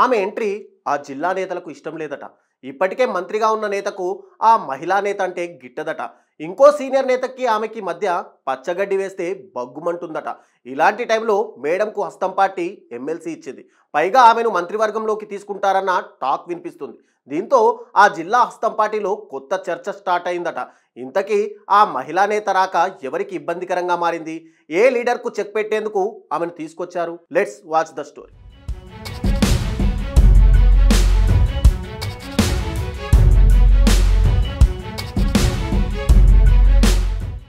ఆమె ఎంట్రీ ఆ జిల్లా నేతలకు ఇష్టం లేదట. ఇప్పటికే మంత్రిగా ఉన్న నేతకు ఆ మహిళా నేత అంటే గిట్టదట. ఇంకో సీనియర్ నేతకి ఆమెకి మధ్య పచ్చగడ్డి వేస్తే బగ్గుమంటుందట. ఇలాంటి టైంలో మేడంకు హస్తం పార్టీ ఎమ్మెల్సీ ఇచ్చింది. పైగా ఆమెను మంత్రివర్గంలోకి తీసుకుంటారన్న టాక్ వినిపిస్తుంది. దీంతో ఆ జిల్లా హస్తం పార్టీలో కొత్త చర్చ స్టార్ట్ అయిందట. ఇంతకీ ఆ మహిళా నేత రాక ఎవరికి ఇబ్బందికరంగా మారింది? ఏ లీడర్కు చెక్ పెట్టేందుకు ఆమెను తీసుకొచ్చారు? Let's watch the story.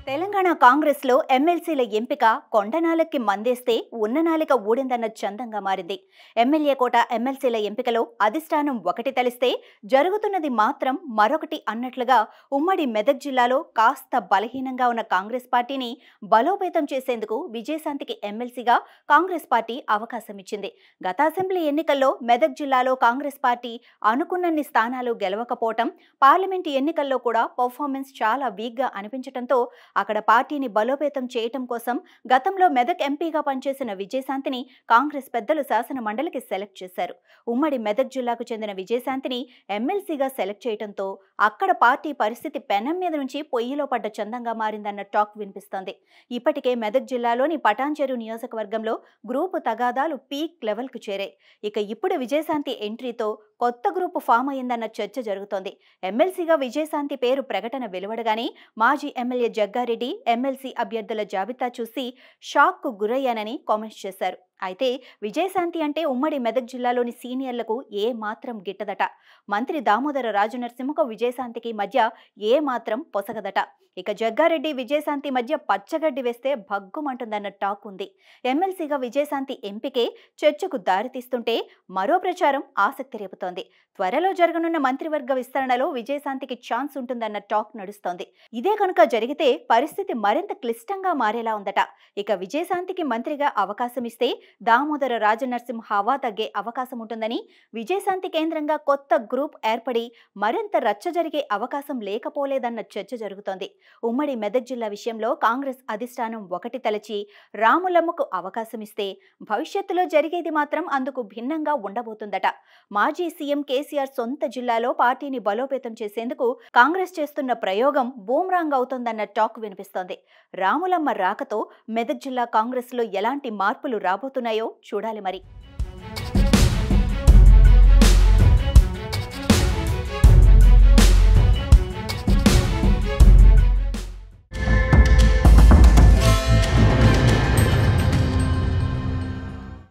Telangana కాంగ్రెస్లో ఎమ్మెల్సీల ఎంపిక కొండనాలకి మందేస్తే ఉన్ననాలిక ఊడిందన్న చందంగా మారింది. ఎమ్మెల్యే కోట ఎమ్మెల్సీల ఎంపికలో అధిష్టానం ఒకటి తలిస్తే జరుగుతున్నది మాత్రం మరొకటి అన్నట్లుగా ఉమ్మడి మెదక్ జిల్లాలో కాస్త బలహీనంగా ఉన్న కాంగ్రెస్ పార్టీని బలోపేతం చేసేందుకు విజయశాంతికి ఎమ్మెల్సీగా కాంగ్రెస్ పార్టీ అవకాశం ఇచ్చింది. గత అసెంబ్లీ ఎన్నికల్లో మెదక్ జిల్లాలో కాంగ్రెస్ పార్టీ అనుకున్నన్ని స్థానాలు గెలవకపోవటం, పార్లమెంటు ఎన్నికల్లో కూడా పర్ఫార్మెన్స్ చాలా వీక్గా అనిపించడంతో అక్కడ పార్టీని బలోపేతం చేయటం కోసం గతంలో మెదక్ ఎంపీగా పనిచేసిన విజయశాంతిని కాంగ్రెస్ పెద్దలు శాసన మండలికి సెలెక్ట్ చేశారు. ఉమ్మడి మెదక్ జిల్లాకు చెందిన విజయశాంతిని ఎమ్మెల్సీగా సెలెక్ట్ చేయడంతో అక్కడ పార్టీ పరిస్థితి పెనం మీద నుంచి పొయ్యిలో పడ్డ చందంగా మారిందన్న టాక్ వినిపిస్తోంది. ఇప్పటికే మెదక్ జిల్లాలోని పటాన్చెరు నియోజకవర్గంలో గ్రూపు తగాదాలు పీక్ లెవెల్కు చేరాయి. ఇక ఇప్పుడు విజయశాంతి ఎంట్రీతో కొత్త గ్రూపు ఫామ్ అయిందన్న చర్చ జరుగుతోంది. ఎమ్మెల్సీగా విజయశాంతి పేరు ప్రకటన వెలువడగానే మాజీ ఎమ్మెల్యే జగ్గారెడ్డి ఎమ్మెల్సీ అభ్యర్థుల జాబితా చూసి షాక్కు గురయ్యానని కామెంట్స్ చేశారు. అయితే విజయశాంతి అంటే ఉమ్మడి మెదక్ జిల్లాలోని సీనియర్లకు ఏ మాత్రం గిట్టదట. మంత్రి దామోదర రాజనరసింహకు విజయశాంతికి మధ్య ఏ మాత్రం పొసగదట. ఇక జగ్గారెడ్డి విజయశాంతి మధ్య పచ్చగడ్డి వేస్తే భగ్గుమంటుందన్న టాక్ ఉంది. ఎమ్మెల్సీగా విజయశాంతి ఎంపికే చర్చకు దారితీస్తుంటే మరో ప్రచారం ఆసక్తి రేపుతోంది. త్వరలో జరగనున్న మంత్రివర్గ విస్తరణలో విజయశాంతికి ఛాన్స్ ఉంటుందన్న టాక్ నడుస్తోంది. ఇదే కనుక జరిగితే పరిస్థితి మరింత క్లిష్టంగా మారేలా ఉందట. ఇక విజయశాంతికి మంత్రిగా అవకాశం ఇస్తే దామోదర రాజనరసింహ హవా తగ్గే అవకాశం ఉంటుందని, విజయశాంతి కేంద్రంగా కొత్త గ్రూప్ ఏర్పడి మరింత రచ్చ జరిగే అవకాశం లేకపోలేదన్న చర్చ జరుగుతోంది. ఉమ్మడి మెదక్ జిల్లా విషయంలో కాంగ్రెస్ అధిష్టానం ఒకటి తలచి రాములమ్మకు అవకాశం ఇస్తే భవిష్యత్తులో జరిగేది మాత్రం అందుకు భిన్నంగా ఉండబోతుందట. మాజీ సీఎం కేసీఆర్ సొంత జిల్లాలో పార్టీని బలోపేతం చేసేందుకు కాంగ్రెస్ చేస్తున్న ప్రయోగం బూమ్రాంగ్ అవుతోందన్న టాక్ వినిపిస్తోంది. రాములమ్మ రాకతో మెదక్ జిల్లా కాంగ్రెస్లో ఎలాంటి మార్పులు రాబోతున్నాయో చూడాలి మరి.